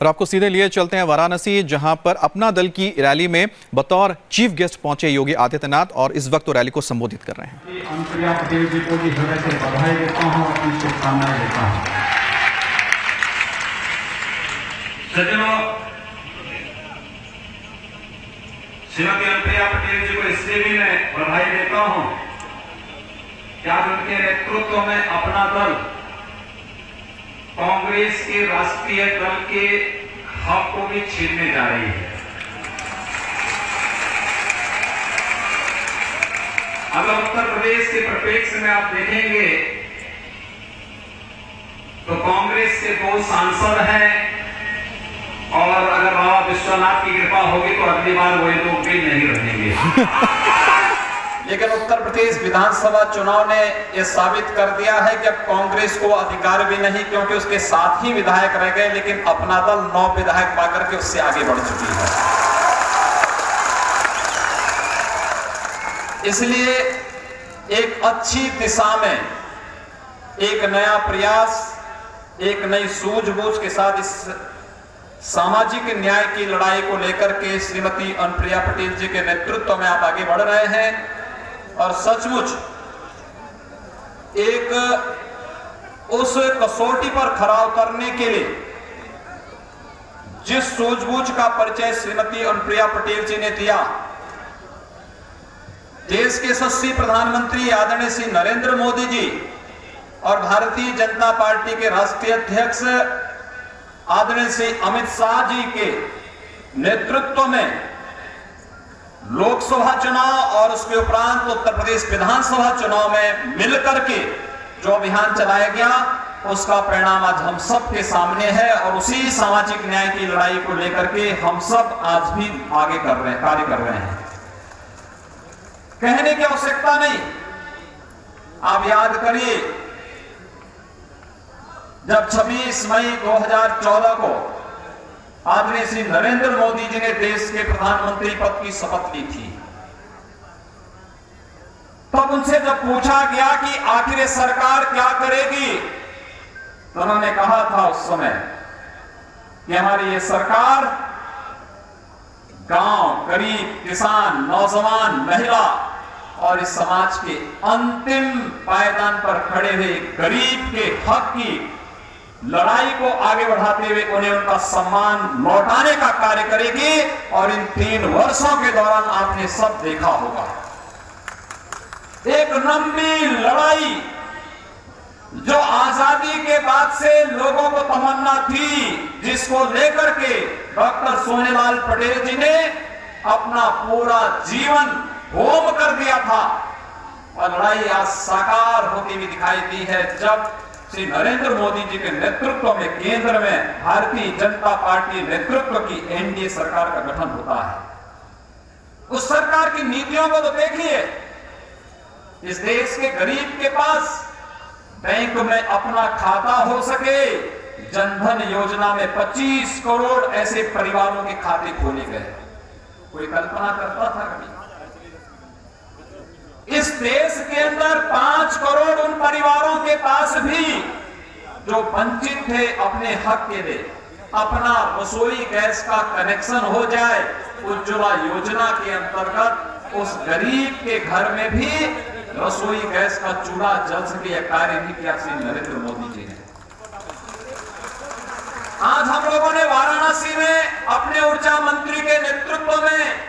और आपको सीधे लिए चलते हैं वाराणसी, जहां पर अपना दल की रैली में बतौर चीफ गेस्ट पहुंचे योगी आदित्यनाथ और इस वक्त वो रैली को संबोधित कर रहे हैं। अनुप्रिया पटेल जी को भी हृदय से बधाई देता हूं, अपनी शुभकामनाएं देता हूं। सज्जनों, श्रीमती अनुप्रिया पटेल जी को इसलिए भी मैं बधाई देता हूं कि आज उनके नेतृत्व में अपना दल कांग्रेस के राष्ट्रीय दल के हक को भी छीनने जा रही है। अगर उत्तर प्रदेश के परिप्रेक्ष्य में आप देखेंगे तो कांग्रेस के 2 सांसद हैं और अगर बाबा विश्वनाथ की कृपा होगी तो अगली बार वही लोग भी नहीं रहेंगे। लेकिन उत्तर प्रदेश विधानसभा चुनाव ने यह साबित कर दिया है कि अब कांग्रेस को अधिकार भी नहीं, क्योंकि उसके 7 ही विधायक रह गए, लेकिन अपना दल 9 विधायक पाकर के उससे आगे बढ़ चुकी है। इसलिए एक अच्छी दिशा में एक नया प्रयास, एक नई सूझबूझ के साथ इस सामाजिक न्याय की लड़ाई को लेकर के श्रीमती अनुप्रिया पटेल जी के नेतृत्व में आप आगे बढ़ रहे हैं। और सचमुच एक उस कसौटी पर खरा उतरने के लिए जिस सूझबूझ का परिचय श्रीमती अनुप्रिया पटेल जी ने दिया, देश के यशस्वी प्रधानमंत्री आदरणीय श्री नरेंद्र मोदी जी और भारतीय जनता पार्टी के राष्ट्रीय अध्यक्ष आदरणीय श्री अमित शाह जी के नेतृत्व में लोकसभा चुनाव और उसके उपरांत उत्तर प्रदेश विधानसभा चुनाव में मिलकर के जो अभियान चलाया गया, उसका परिणाम आज हम सब के सामने है। और उसी सामाजिक न्याय की लड़ाई को लेकर के हम सब आज भी आगे कार्य कर रहे हैं। कहने की आवश्यकता नहीं, आप याद करिए जब 26 मई 2014 को आदरणीय श्री नरेंद्र मोदी जी ने देश के प्रधानमंत्री पद की शपथ ली थी, तब उनसे जब पूछा गया कि आखिर ये सरकार क्या करेगी, तो उन्होंने कहा था उस समय कि हमारी ये सरकार गांव, गरीब, किसान, नौजवान, महिला और इस समाज के अंतिम पायदान पर खड़े हुए गरीब के हक की लड़ाई को आगे बढ़ाते हुए उन्हें उनका सम्मान लौटाने का कार्य करेगी। और इन 3 वर्षों के दौरान आपने सब देखा होगा, एक लंबी लड़ाई जो आजादी के बाद से लोगों को तमन्ना थी, जिसको लेकर के डॉक्टर सोनेलाल पटेल जी ने अपना पूरा जीवन होम कर दिया था। और लड़ाई आज साकार होती हुई दिखाई दी है जब श्री नरेंद्र मोदी जी के नेतृत्व में केंद्र में भारतीय जनता पार्टी नेतृत्व की एनडीए सरकार का गठन होता है। उस सरकार की नीतियों को तो देखिए, इस देश के गरीब के पास बैंक में अपना खाता हो सके, जनधन योजना में 25 करोड़ ऐसे परिवारों के खाते खोले गए। कोई कल्पना करता था कभी? इस देश के अंदर 5 करोड़ उन परिवारों के पास भी जो वंचित थे अपने हक के लिए, अपना रसोई गैस का कनेक्शन हो जाए, उज्ज्वला योजना के अंतर्गत उस गरीब के घर में भी रसोई गैस का चूल्हा जल सके, यह कार्य भी किया श्री नरेंद्र मोदी जी ने। आज हम लोगों ने वाराणसी में अपने ऊर्जा मंत्री के नेतृत्व में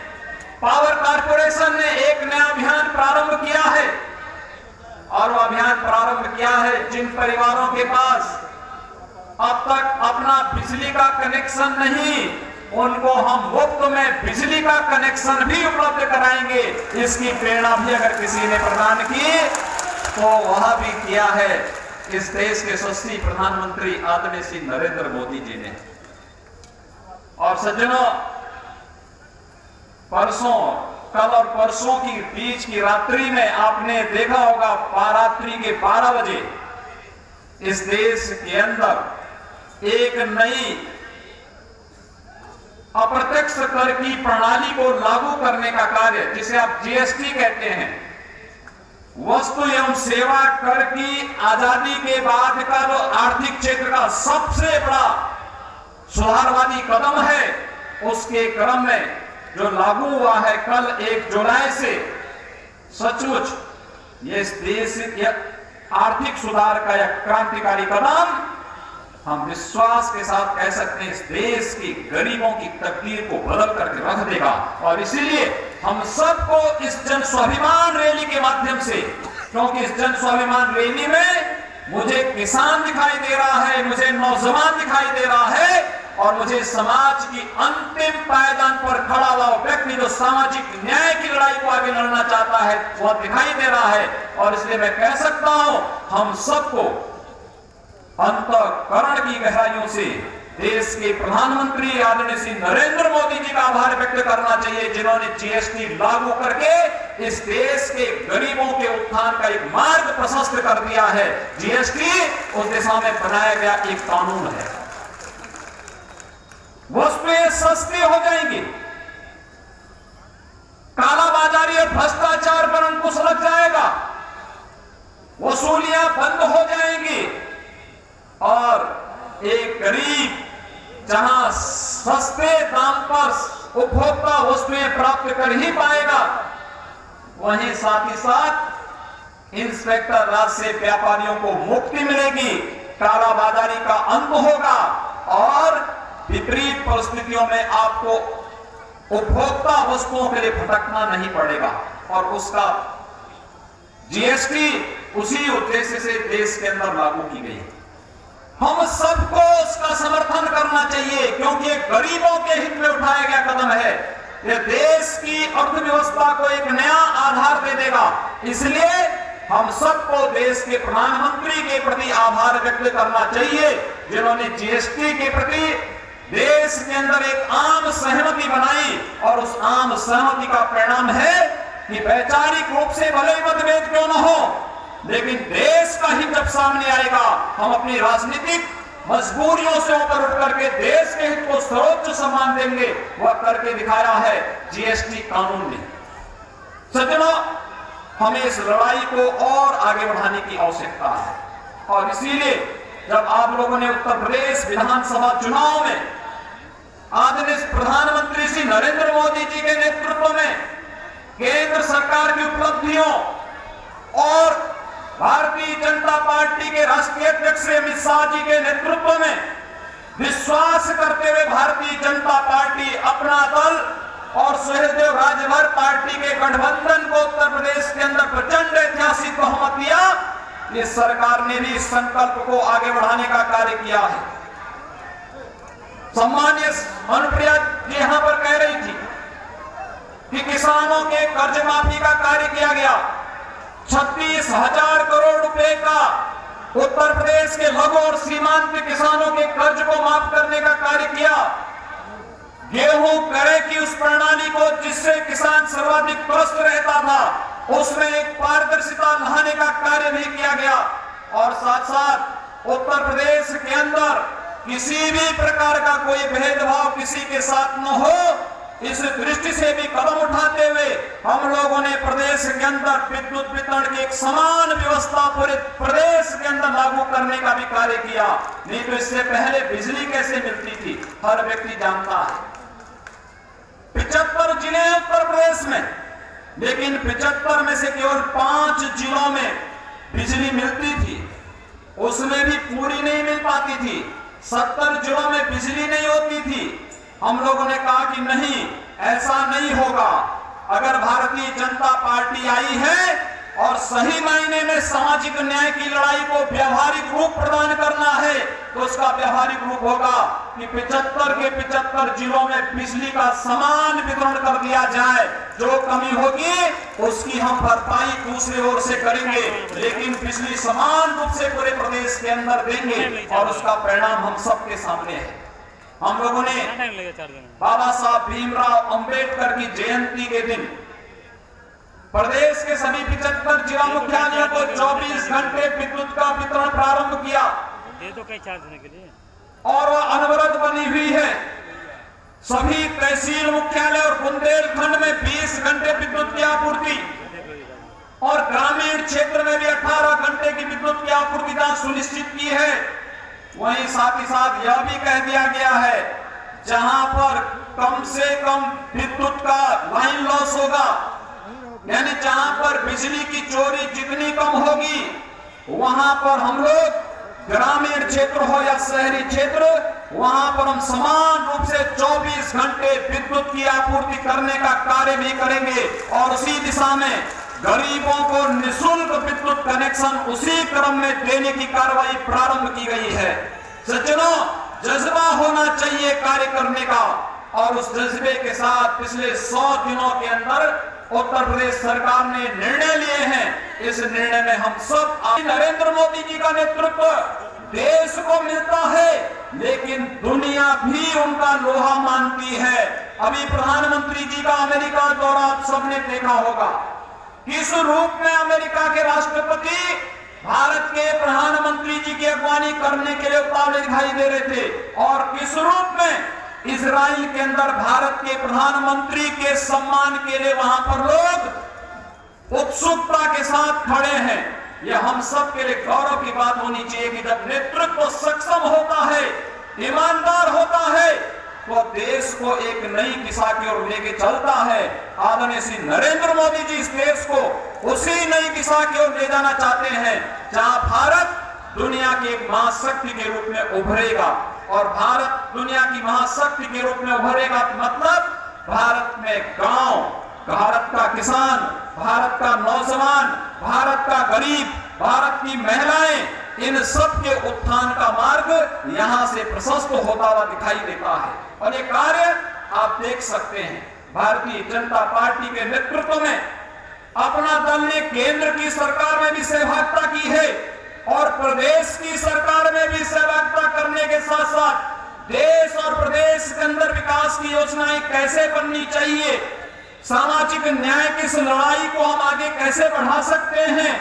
पावर कारपोरेशन ने एक नया अभियान प्रारंभ किया है। और वो अभियान प्रारंभ किया है जिन परिवारों के पास अब तक अपना बिजली का कनेक्शन नहीं, उनको हम मुफ्त में बिजली का कनेक्शन भी उपलब्ध कराएंगे। इसकी प्रेरणा भी अगर किसी ने प्रदान की तो वह भी किया है इस देश के यशस्वी प्रधानमंत्री आदरणीय श्री नरेंद्र मोदी जी ने। और सज्जनों, कल और परसों की बीच की रात्रि में आपने देखा होगा, रात्रि के 12 बजे इस देश के अंदर एक नई अप्रत्यक्ष कर की प्रणाली को लागू करने का कार्य, जिसे आप जीएसटी कहते हैं, वस्तु एवं सेवा कर की आजादी के बाद का जो आर्थिक क्षेत्र का सबसे बड़ा सुधारवादी कदम है, उसके क्रम में जो लागू हुआ है कल 1 जुलाई से, सचमुच ये इस देश के आर्थिक सुधार का एक क्रांतिकारी कदम, हम विश्वास के साथ कह सकते हैं इस देश की गरीबों की तकदीर को बदल करके रख देगा। और इसीलिए हम सबको इस जन स्वाभिमान रैली के माध्यम से, क्योंकि इस जन स्वाभिमान रैली में मुझे किसान दिखाई दे रहा है, मुझे नौजवान दिखाई दे रहा है, और मुझे समाज की अंतिम पायदान पर खड़ा हुआ व्यक्ति जो सामाजिक न्याय की लड़ाई को आगे लड़ना चाहता है वह दिखाई दे रहा है। और इसलिए मैं कह सकता हूं हम सबको अंतःकरण की गहराइयों से देश के प्रधानमंत्री आदरणीय श्री नरेंद्र मोदी जी का आभार व्यक्त करना चाहिए, जिन्होंने जीएसटी लागू करके इस देश के गरीबों के उत्थान का एक मार्ग प्रशस्त कर दिया है। जीएसटी उस दिशा में बनाया गया एक कानून है। वस्तुएं सस्ती हो जाएंगी, कालाबाजारी और भ्रष्टाचार पर अंकुश लग जाएगा, वसूलियां बंद हो जाएंगी, और एक गरीब जहां सस्ते दाम पर उपभोक्ता वस्तुएं प्राप्त कर ही पाएगा, वहीं साथ ही साथ इंस्पेक्टर राज से व्यापारियों को मुक्ति मिलेगी, कालाबाजारी का अंत होगा, और विपरीत परिस्थितियों में आपको उपभोक्ता वस्तुओं के लिए भटकना नहीं पड़ेगा। और उसका जीएसटी उसी उद्देश्य से देश के अंदर लागू की गई है। हम सबको उसका समर्थन करना चाहिए, क्योंकि ये गरीबों के हित में उठाया गया कदम है। ये देश की अर्थव्यवस्था को एक नया आधार दे देगा। इसलिए हम सबको देश के प्रधानमंत्री के प्रति आभार व्यक्त करना चाहिए, जिन्होंने जीएसटी के प्रति देश के अंदर एक आम सहमति बनाई। और उस आम सहमति का परिणाम है कि वैचारिक रूप से भले ही मतभेद क्यों न हो, लेकिन देश का हित जब सामने आएगा, हम अपनी राजनीतिक मजबूरियों से ऊपर उठ करके देश के हित को सर्वोच्च सम्मान देंगे। वह करके दिखाया है जीएसटी कानून ने। सज्जनों, हमें इस लड़ाई को और आगे बढ़ाने की आवश्यकता है। और इसीलिए जब आप लोगों ने उत्तर प्रदेश विधानसभा चुनाव में आदरणीय प्रधानमंत्री श्री नरेंद्र मोदी जी के नेतृत्व में केंद्र सरकार की उपलब्धियों और भारतीय जनता पार्टी के राष्ट्रीय अध्यक्ष अमित शाह जी के नेतृत्व में विश्वास करते हुए भारतीय जनता पार्टी अपना दल और सहदेव राजभर पार्टी के गठबंधन को उत्तर प्रदेश के अंदर प्रचंड ऐतिहासिक बहुमत दिया, इस सरकार ने भी इस संकल्प को आगे बढ़ाने का कार्य किया है। सम्मानीय अनुप्रिया जी यहां पर कह रही थी कि किसानों के कर्ज माफी का कार्य किया गया। 36,000 करोड़ रुपए का उत्तर प्रदेश के लघु और सीमांत किसानों के कर्ज को माफ करने का कार्य किया। गेहूं क्रय की उस प्रणाली को जिससे किसान सर्वाधिक त्रस्त रहता था, उसमें एक पारदर्शिता लाने का कार्य भी किया गया। और साथ साथ उत्तर प्रदेश के अंदर किसी भी प्रकार का कोई भेदभाव किसी के साथ न हो, इस दृष्टि से भी कदम उठाते हुए हम लोगों ने प्रदेश के अंदर विद्युत वितरण की एक समान व्यवस्था पूरे प्रदेश के अंदर लागू करने का भी कार्य किया। नहीं तो इससे पहले बिजली कैसे मिलती थी हर व्यक्ति जानता है। 75 जिले हैं उत्तर प्रदेश में, लेकिन 75 में से केवल 5 जिलों में बिजली मिलती थी, उसमें भी पूरी नहीं मिल पाती थी। 70 जिलों में बिजली नहीं होती थी। हम लोगों ने कहा कि नहीं, ऐसा नहीं होगा। अगर भारतीय जनता पार्टी आई है और सही मायने में सामाजिक न्याय की लड़ाई को व्यवहारिक रूप प्रदान करना है, तो उसका व्यवहारिक रूप होगा कि 75 के 75 जिलों में बिजली का समान वितरण कर दिया जाए। जो कमी होगी उसकी हम भरपाई दूसरी ओर से करेंगे, लेकिन बिजली समान रूप से पूरे प्रदेश के अंदर देंगे। और उसका परिणाम हम सबके सामने है। हम लोगों ने बाबा साहब भीमराव अंबेडकर की जयंती के दिन प्रदेश के सभी 75 जिला मुख्यालयों को 24 घंटे विद्युत का वितरण प्रारंभ किया। और वह अनवरत बनी हुई है। सभी तहसील मुख्यालय और बुंदेलखंड में 20 घंटे विद्युत की आपूर्ति, और ग्रामीण क्षेत्र में भी 18 घंटे की विद्युत की आपूर्ति सुनिश्चित की है। वहीं साथ ही साथ यह भी कह दिया गया है जहां पर कम से कम विद्युत का लाइन लॉस होगा, यानी जहां पर बिजली की चोरी जितनी कम होगी, वहां पर हम लोग ग्रामीण क्षेत्र हो या शहरी क्षेत्र, वहां पर हम समान रूप से 24 घंटे विद्युत की आपूर्ति करने का कार्य भी करेंगे और उसी दिशा में गरीबों को निःशुल्क विद्युत कनेक्शन उसी क्रम में देने की कार्रवाई प्रारंभ की गई है। सज्जनों, जज्बा होना चाहिए कार्य करने का और उस जज्बे के साथ पिछले 100 दिनों के अंदर उत्तर प्रदेश सरकार ने निर्णय लिए हैं। इस निर्णय में हम सब नरेंद्र मोदी जी का नेतृत्व देश को मिलता है, लेकिन दुनिया भी उनका लोहा मानती है। अभी प्रधानमंत्री जी का अमेरिका दौरा आप सबने देखा होगा, किस रूप में अमेरिका के राष्ट्रपति भारत के प्रधानमंत्री जी की अगवानी करने के लिए उतावले दिखाई दे रहे थे और किस रूप में इजराइल के अंदर भारत के प्रधानमंत्री के सम्मान के लिए वहां पर लोग उत्सुकता के साथ खड़े हैं। यह हम सब के लिए गौरव की बात होनी चाहिए कि जब नेतृत्व सक्षम होता है, ईमानदार होता है, तो देश को एक नई दिशा की ओर लेके चलता है। आदरणीय श्री नरेंद्र मोदी जी इस देश को उसी नई दिशा की ओर ले जाना चाहते हैं जहां भारत दुनिया की एक महाशक्ति के रूप में उभरेगा। और भारत दुनिया की महाशक्ति के रूप में उभरेगा मतलब भारत में गांव, भारत का किसान, भारत का नौजवान, भारत का गरीब, भारत की महिलाएं, इन सब के उत्थान का मार्ग यहां से प्रशस्त होता हुआ दिखाई देता है। और ये कार्य आप देख सकते हैं, भारतीय जनता पार्टी के नेतृत्व में अपना दल ने केंद्र की सरकार में भी सहभागिता की है और प्रदेश की सरकार में भी सहभागिता करने के साथ साथ देश और प्रदेश के अंदर विकास की योजनाएं कैसे बननी चाहिए, सामाजिक न्याय की इस लड़ाई को हम आगे कैसे बढ़ा सकते हैं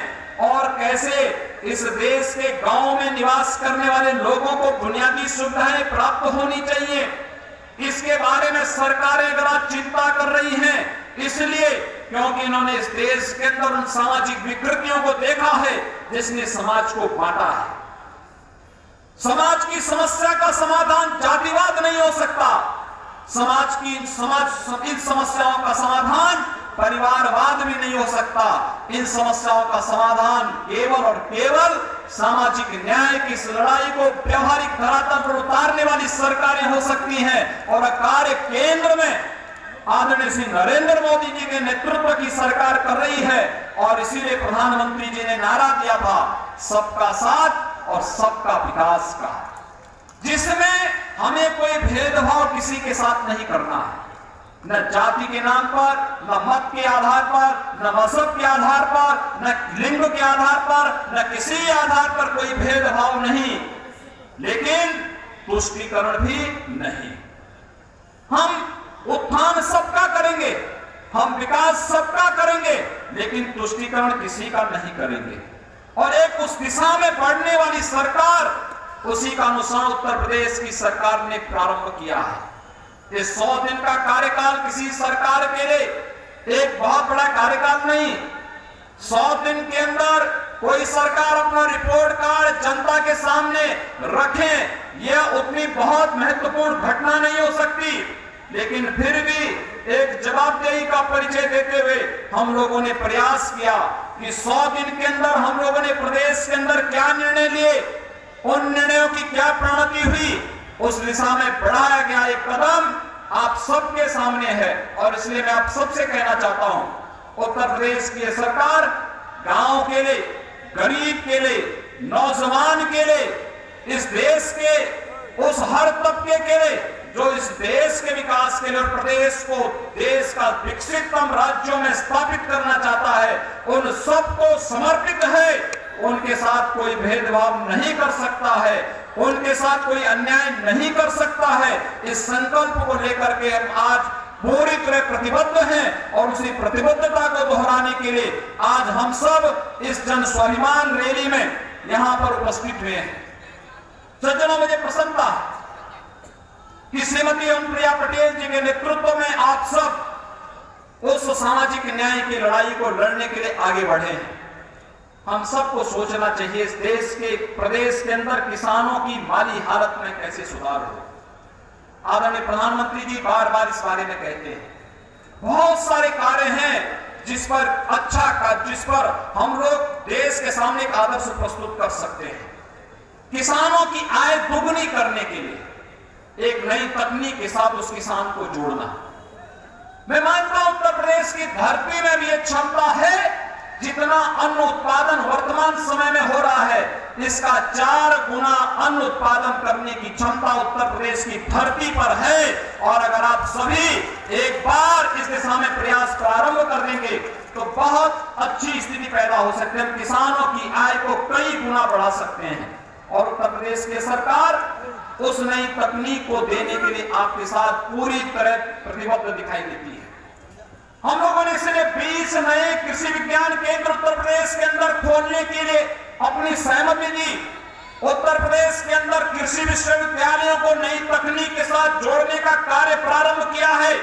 और कैसे इस देश के गांवों में निवास करने वाले लोगों को बुनियादी सुविधाएं प्राप्त होनी चाहिए, इसके बारे में सरकारें अगर आज चिंता कर रही हैं, इसलिए क्योंकि इन्होंने इस देश के अंदर उन सामाजिक विकृतियों को देखा है जिसने समाज को बांटा है। समाज की समस्या का समाधान जातिवाद नहीं हो सकता, इन समस्याओं का समाधान परिवारवाद भी नहीं हो सकता। इन समस्याओं का समाधान केवल और केवल सामाजिक न्याय की इस लड़ाई को व्यवहारिक धरातल पर उतारने वाली सरकारें हो सकती हैं और कार्य केंद्र में आदरणीय श्री नरेंद्र मोदी जी के नेतृत्व की सरकार कर रही है। और इसीलिए प्रधानमंत्री जी ने नारा दिया था सबका साथ और सबका विकास का, जिसमें हमें कोई भेदभाव किसी के साथ नहीं करना है, न जाति के नाम पर, न मत के आधार पर, न मजहब के आधार पर, न लिंग के आधार पर, न किसी आधार पर कोई भेदभाव नहीं, लेकिन तुष्टीकरण भी नहीं। हम उत्थान सबका करेंगे, हम विकास सबका करेंगे, लेकिन तुष्टीकरण किसी का नहीं करेंगे। और एक उस दिशा में बढ़ने वाली सरकार, उसी का अनुसरण उत्तर प्रदेश की सरकार ने प्रारंभ किया है। ये 100 दिन का कार्यकाल किसी सरकार के लिए एक बहुत बड़ा कार्यकाल नहीं। 100 दिन के अंदर कोई सरकार अपना रिपोर्ट कार्ड जनता के सामने रखे, यह उतनी बहुत महत्वपूर्ण घटना नहीं हो सकती, लेकिन फिर भी एक जवाबदेही का परिचय देते हुए हम लोगों ने प्रयास किया कि 100 दिन के अंदर हम लोगों ने प्रदेश के अंदर क्या निर्णय लिए, उन निर्णयों की क्या प्रणति हुई, उस दिशा में बढ़ाया गया एक कदम आप सबके सामने है। और इसलिए मैं आप सबसे कहना चाहता हूं, उत्तर प्रदेश की सरकार गांव के लिए, गरीब के लिए, नौजवान के लिए, इस देश के उस हर तबके के लिए जो इस देश के विकास के लिए और प्रदेश को देश का विकसिततम राज्यों में स्थापित करना चाहता है, उन सबको समर्पित है। उनके साथ कोई भेदभाव नहीं कर सकता है, उनके साथ कोई अन्याय नहीं कर सकता है। इस संकल्प को लेकर के हम आज पूरी तरह प्रतिबद्ध हैं और उसी प्रतिबद्धता को दोहराने के लिए आज हम सब इस जन स्वाभिमान रैली में यहां पर उपस्थित हुए हैं। सज्जनों, मुझे प्रसन्नता है कि श्रीमती अनुप्रिया पटेल जी के नेतृत्व में आप सब उस सामाजिक न्याय की लड़ाई को लड़ने के लिए आगे बढ़े हैं। हम सबको सोचना चाहिए इस देश के प्रदेश के अंदर किसानों की माली हालत में कैसे सुधार हो। आदरणीय प्रधानमंत्री जी बार बार इस बारे में कहते हैं, बहुत सारे कार्य हैं जिस पर हम लोग देश के सामने एक आदर्श प्रस्तुत कर सकते हैं। किसानों की आय दुगनी करने के लिए एक नई तकनीक के साथ उस किसान को जोड़ना। मैं मानता हूं उत्तर प्रदेश की धरती में भी एक क्षमता है, जितना अन्न उत्पादन वर्तमान समय में हो रहा है इसका 4 गुना अन्न उत्पादन करने की क्षमता उत्तर प्रदेश की धरती पर है। और अगर आप सभी एक बार इस दिशा में प्रयास प्रारंभ कर देंगे तो बहुत अच्छी स्थिति पैदा हो सकती है। हम किसानों की आय को कई गुना बढ़ा सकते हैं और उत्तर प्रदेश की सरकार उस नई तकनीक को देने के लिए आपके साथ पूरी तरह प्रतिबद्ध दिखाई देती है। हम लोगों ने इसलिए 20 नए कृषि विज्ञान केंद्र उत्तर प्रदेश के अंदर खोलने के लिए अपनी सहमति दी। उत्तर प्रदेश के अंदर कृषि विश्वविद्यालयों को नई तकनीक के साथ जोड़ने का कार्य प्रारंभ किया है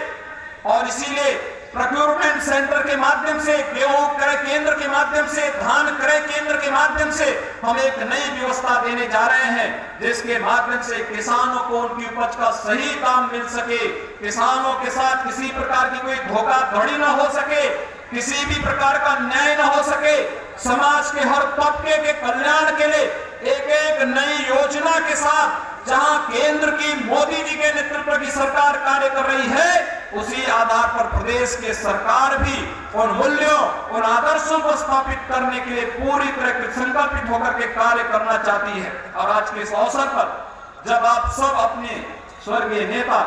और इसीलिए प्रोक्योरमेंट सेंटर के माध्यम से, गेहूं क्रय केंद्र के माध्यम से, धान क्रय केंद्र के माध्यम से हम एक नई व्यवस्था देने जा रहे हैं, जिसके माध्यम से किसानों को उनकी उपज का सही दाम मिल सके, किसानों के साथ किसी प्रकार की कोई धोखाधड़ी न हो सके, किसी भी प्रकार का न्याय न हो सके, समाज के हर तबके के कल्याण के लिए एक नई योजना के साथ जहां केंद्र की मोदी जी के नेतृत्व की सरकार कार्य कर रही है, उसी आधार पर प्रदेश के सरकार भी उन मूल्यों, उन आदर्शों को स्थापित करने के लिए पूरी तरह संकल्पित होकर के कार्य करना चाहती है। और आज के इस अवसर पर जब आप सब अपने स्वर्गीय नेता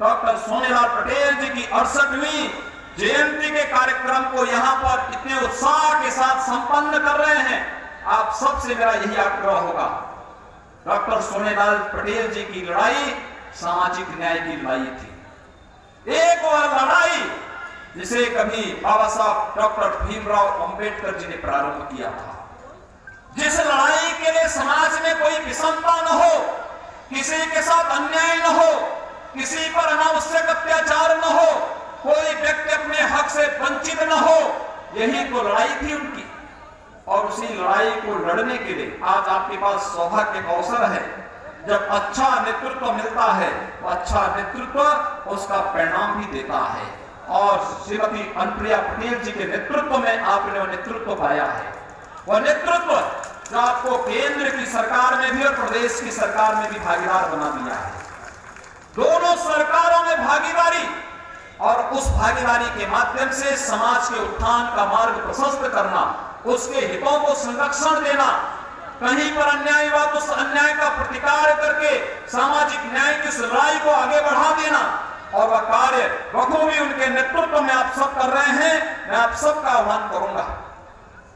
डॉक्टर सोनेलाल पटेल जी की 68वीं जयंती के कार्यक्रम को यहाँ पर इतने उत्साह के साथ संपन्न कर रहे हैं, आप सबसे मेरा यही आग्रह होगा, डॉक्टर सोनेलाल पटेल जी की लड़ाई सामाजिक न्याय की लड़ाई थी। एक और लड़ाई जिसे कभी बाबा साहब डॉक्टर भीमराव अंबेडकर जी ने प्रारंभ किया था, जिस लड़ाई के लिए समाज में कोई विषमता न हो, किसी के साथ अन्याय न हो, किसी पर अनावश्यक अत्याचार न हो, कोई व्यक्ति अपने हक से वंचित न हो, यही तो लड़ाई थी उनकी। और उसी लड़ाई को लड़ने के लिए आज आपके पास सौभाग्य का अवसर है। जब अच्छा नेतृत्व मिलता है तो अच्छा नेतृत्व उसका परिणाम भी देता है और श्रीमती अनुप्रिया पटेल जी के नेतृत्व में आपने वो नेतृत्व पाया है। वह नेतृत्व जो आपको केंद्र की सरकार में भी और प्रदेश की सरकार में भी भागीदार बना दिया है। दोनों सरकारों में भागीदारी और उस भागीदारी के माध्यम से समाज के उत्थान का मार्ग प्रशस्त करना, उसके हितों को संरक्षण देना, कहीं पर अन्याय हुआ तो उस अन्याय का प्रतिकार करके सामाजिक न्याय की इस लड़ाई को आगे बढ़ा देना, और वह कार्य बखूबी उनके नेतृत्व में आप सब कर रहे हैं। मैं आप सबका आह्वान करूंगा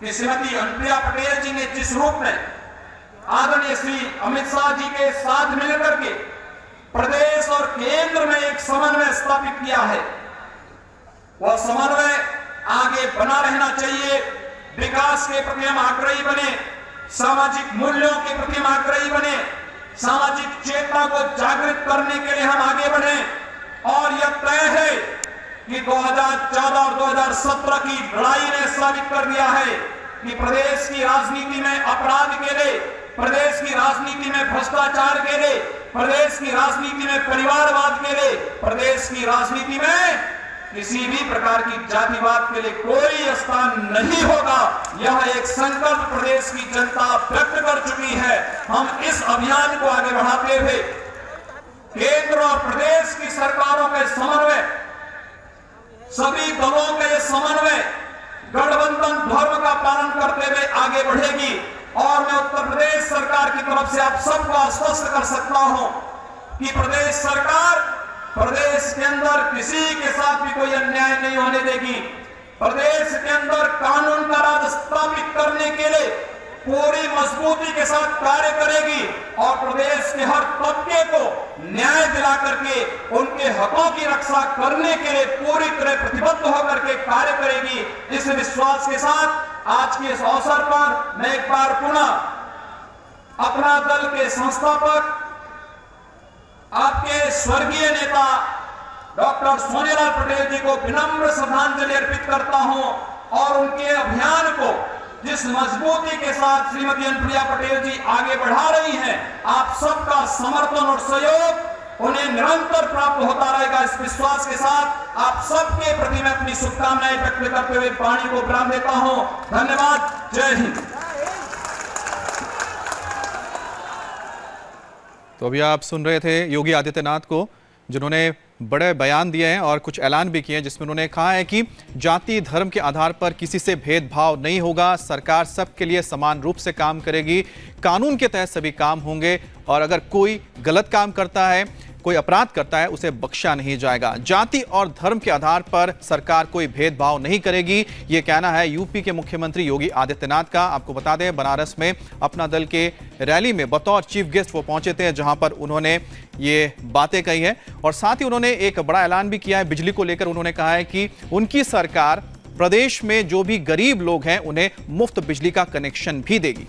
कि श्रीमती अनुप्रिया पटेल जी ने जिस रूप में आदरणीय श्री अमित शाह जी के साथ मिलकर के प्रदेश और केंद्र में एक समन्वय स्थापित किया है, वह समन्वय आगे बना रहना चाहिए। विकास के प्रति हम आग्रही बने, सामाजिक मूल्यों के प्रति हम आग्रही बने, सामाजिक चेतना को जागृत करने के लिए हम आगे बढ़े। और यह तय है कि 2014 और 2017 की लड़ाई ने साबित कर दिया है कि प्रदेश की राजनीति में अपराध के लिए, प्रदेश की राजनीति में भ्रष्टाचार के लिए, प्रदेश की राजनीति में परिवारवाद के लिए, प्रदेश की राजनीति में किसी भी प्रकार की जातिवाद के लिए कोई स्थान नहीं होगा। यह एक संकल्प प्रदेश की जनता व्यक्त कर चुकी है। हम इस अभियान को आगे बढ़ाते हुए केंद्र और प्रदेश की सरकारों के समन्वय, सभी दलों का यह समन्वय गठबंधन धर्म का पालन करते हुए आगे बढ़ेगी। और मैं उत्तर प्रदेश सरकार की तरफ से आप सबको आश्वस्त कर सकता हूं कि प्रदेश सरकार प्रदेश के अंदर किसी के साथ भी कोई अन्याय नहीं होने देगी। प्रदेश के अंदर कानून का राज स्थापित करने के लिए पूरी मजबूती के साथ कार्य करेगी और प्रदेश के हर तबके को न्याय दिला करके उनके हकों की रक्षा करने के लिए पूरी तरह प्रतिबद्ध होकर के कार्य करेगी। इस विश्वास के साथ आज के इस अवसर पर मैं एक बार पुनः अपना दल के संस्थापक, आपके स्वर्गीय नेता डॉक्टर सोनेलाल पटेल जी को विनम्र श्रद्धांजलि अर्पित करता हूं और उनके अभियान को जिस मजबूती के साथ श्रीमती अनुप्रिया पटेल जी आगे बढ़ा रही हैं, आप सबका समर्थन और सहयोग उन्हें निरंतर प्राप्त होता रहेगा। इस विश्वास के साथ आप सबके प्रति मैं अपनी शुभकामनाएं व्यक्त करते हुए वाणी को विराम देता हूं। धन्यवाद। जय हिंद। तो अभी आप सुन रहे थे योगी आदित्यनाथ को, जिन्होंने बड़े बयान दिए हैं और कुछ ऐलान भी किए हैं, जिसमें उन्होंने कहा है कि जाति धर्म के आधार पर किसी से भेदभाव नहीं होगा, सरकार सबके लिए समान रूप से काम करेगी, कानून के तहत सभी काम होंगे और अगर कोई गलत काम करता है, कोई अपराध करता है, उसे बख्शा नहीं जाएगा। जाति और धर्म के आधार पर सरकार कोई भेदभाव नहीं करेगी, ये कहना है यूपी के मुख्यमंत्री योगी आदित्यनाथ का। आपको बता दें, बनारस में अपना दल के रैली में बतौर चीफ गेस्ट वो पहुंचे थे, जहां पर उन्होंने ये बातें कही है और साथ ही उन्होंने एक बड़ा ऐलान भी किया है बिजली को लेकर। उन्होंने कहा है कि उनकी सरकार प्रदेश में जो भी गरीब लोग हैं उन्हें मुफ्त बिजली का कनेक्शन भी देगी।